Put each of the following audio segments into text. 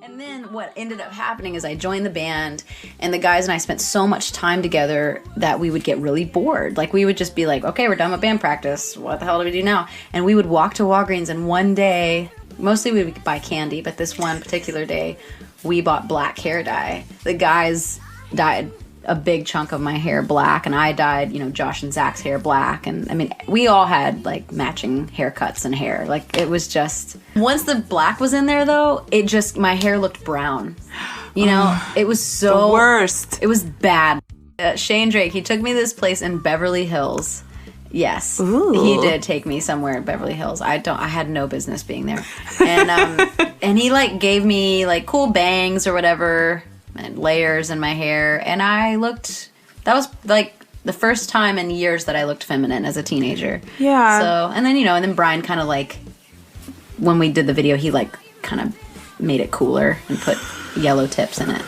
And then what ended up happening is I joined the band, and the guys and I spent so much time together that we would get really bored. Like, we would just be like, okay, we're done with band practice. What the hell do we do now? And we would walk to Walgreens, and one day, mostly we would buy candy, but this one particular day, we bought black hair dye. The guys dyed a big chunk of my hair black, and I dyed, you know, Josh and Zach's hair black. And I mean, we all had like matching haircuts and hair. Like, it was just, once the black was in there though, it just, my hair looked brown. You know, it was so the worst. It was bad. Shane Drake, he took me to this place in Beverly Hills. Yes. Ooh. He did take me somewhere in Beverly Hills. I had no business being there. And and he like gave me like cool bangs or whatever, and layers in my hair, and that was like the first time in years that I looked feminine as a teenager. Yeah. So, and then Brian kind of like, when we did the video, he like kind of made it cooler and put yellow tips in it.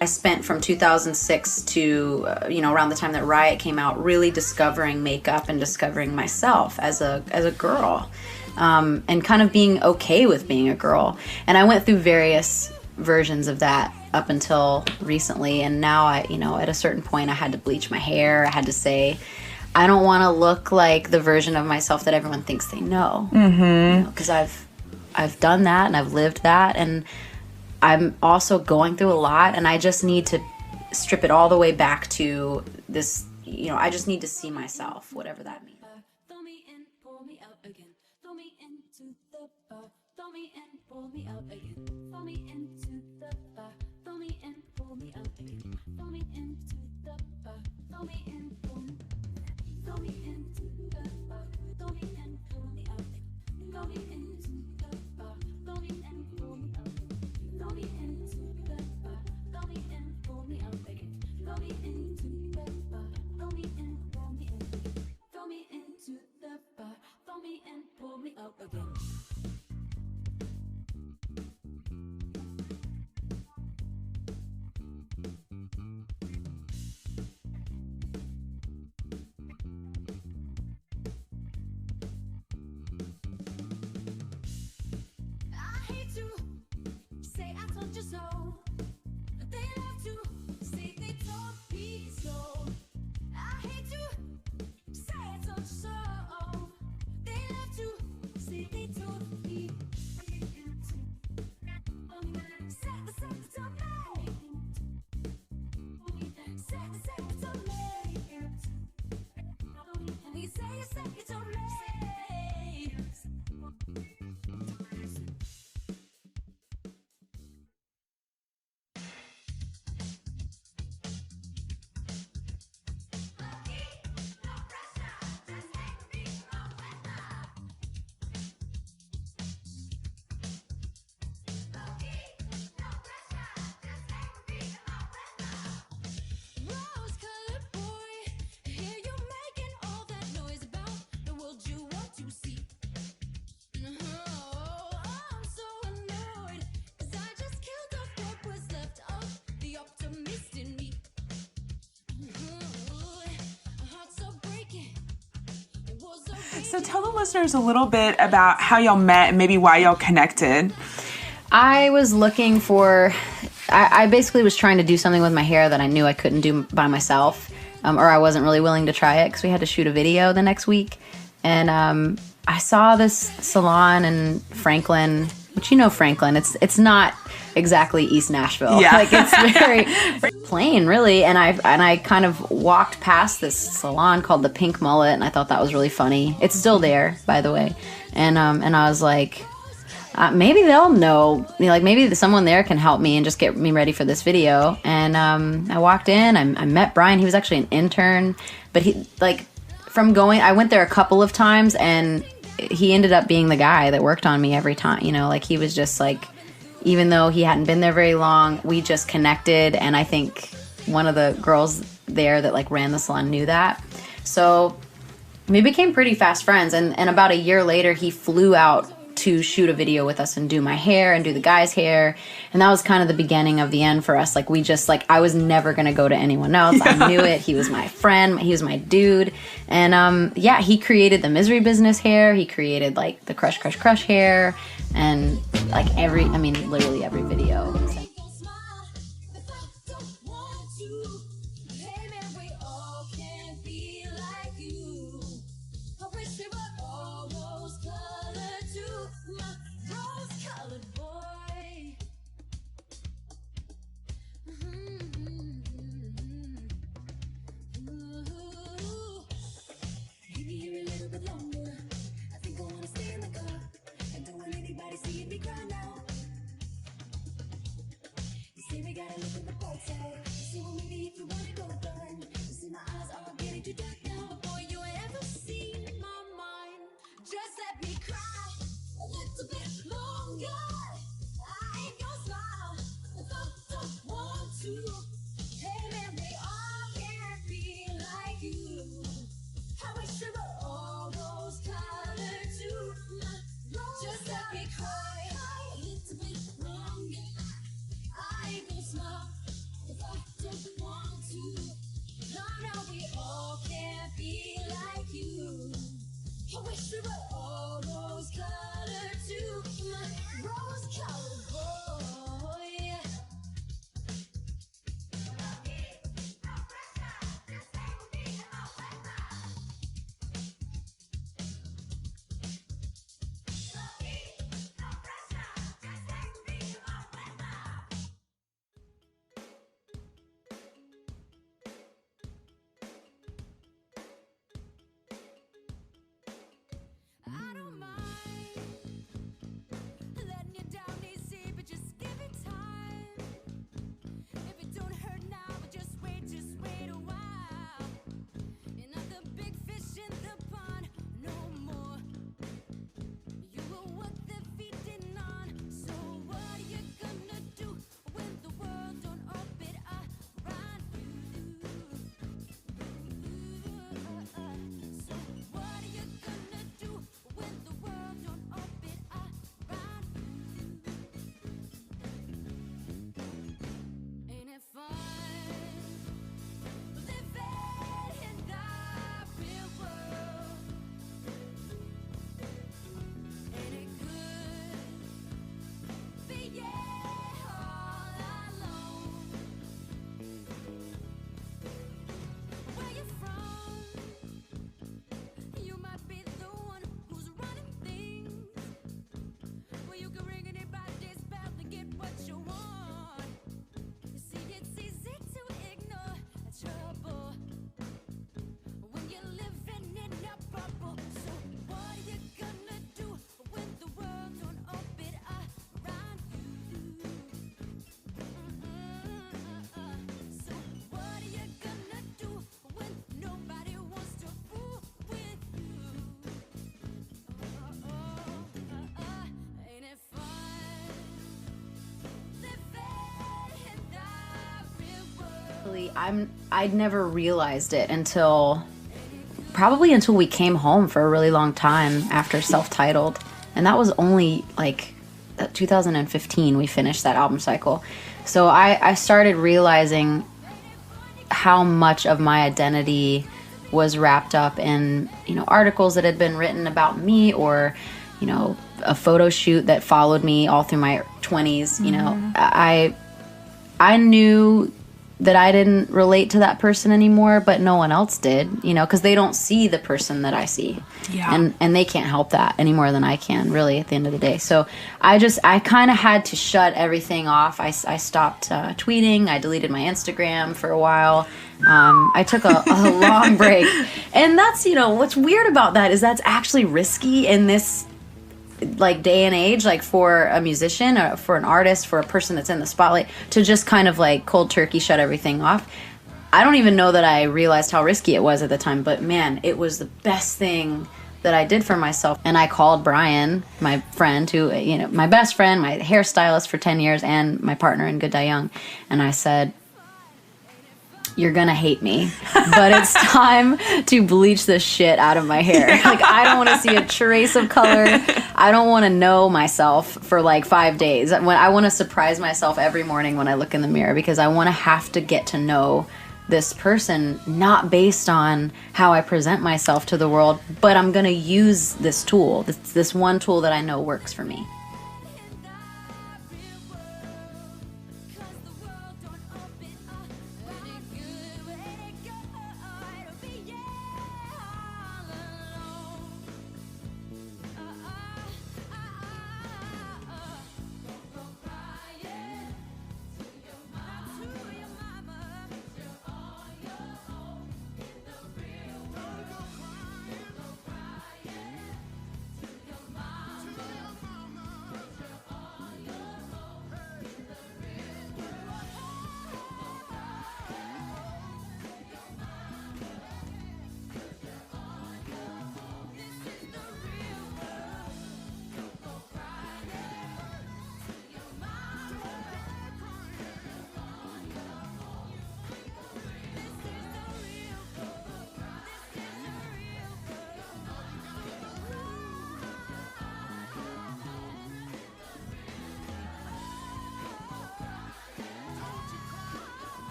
I spent from 2006 to, around the time that Riot came out, really discovering makeup and discovering myself as a girl. And kind of being okay with being a girl. And I went through various versions of that up until recently. And now at a certain point, I had to bleach my hair. I had to say, I don't want to look like the version of myself that everyone thinks they know. Mm-hmm. 'Cause I've done that and I've lived that. And I'm also going through a lot. And I just need to strip it all the way back to this, I just need to see myself, whatever that means. Throw me in, pull me out again. Throw me into the bar. Throw me in, pull me out again. Throw me into the bar. Throw me in, pull me out again. Throw me into the bar. Throw me in, pull me. Throw me into the bar. Throw me in, pull me out again. Throw me into the bar. Throw me in, pull me out again. Throw me into the bar. Throw me in, pull me out again. Throw me into the bar. Throw me in, pull me out again. Throw me into the bar. Throw me in, pull me out again. I hate to say I told you so. They love to say they told me so. I hate to say I told you so. They love to say they told me. So tell the listeners a little bit about how y'all met and maybe why y'all connected. I was looking for, I basically was trying to do something with my hair that I knew I couldn't do by myself, or I wasn't really willing to try it because we had to shoot a video the next week. And I saw this salon in Franklin, which Franklin, it's not exactly East Nashville. Yeah. Like, it's very plain, really. And I kind of walked past this salon called the Pink Mullet, and I thought that was really funny. It's still there, by the way. And I was like, maybe they'll know, like maybe someone there can help me and just get me ready for this video. And I walked in, I met Brian. He was actually an intern, but I went there a couple of times, and he ended up being the guy that worked on me every time. Like, he was just like, even though he hadn't been there very long, we just connected. And I think one of the girls there that like ran the salon knew that. So we became pretty fast friends. And about a year later, he flew out to shoot a video with us and do my hair and do the guy's hair. And that was kind of the beginning of the end for us. Like, we just, like, I was never going to go to anyone else. Yeah. I knew it. He was my friend. He was my dude. And, yeah, he created the Misery Business hair. He created, like, the Crush, Crush, Crush hair. And, like, literally every video. I'd never realized it until we came home for a really long time after Self-Titled, and that was only like 2015 we finished that album cycle. So I started realizing how much of my identity was wrapped up in, articles that had been written about me, or a photo shoot that followed me all through my 20s. I knew that I didn't relate to that person anymore, but no one else did, because they don't see the person that I see. Yeah. And they can't help that any more than I can, really, at the end of the day. So I kind of had to shut everything off. I stopped tweeting. I deleted my Instagram for a while. I took a long break. And that's, what's weird about that is that's actually risky in this day and age, for a musician or for an artist, for a person that's in the spotlight, to just kind of cold turkey shut everything off. I don't even know that I realized how risky it was at the time, but man, it was the best thing that I did for myself. And I called Brian, my friend, who, my best friend, my hairstylist for 10 years, and my partner in Good Die Young, and I said, you're gonna hate me, but it's time to bleach the shit out of my hair. Like, I don't want to see a trace of color. I don't want to know myself for like 5 days. When I want to surprise myself every morning when I look in the mirror, because I want to have to get to know this person, not based on how I present myself to the world, but I'm gonna use this tool, this one tool that I know works for me.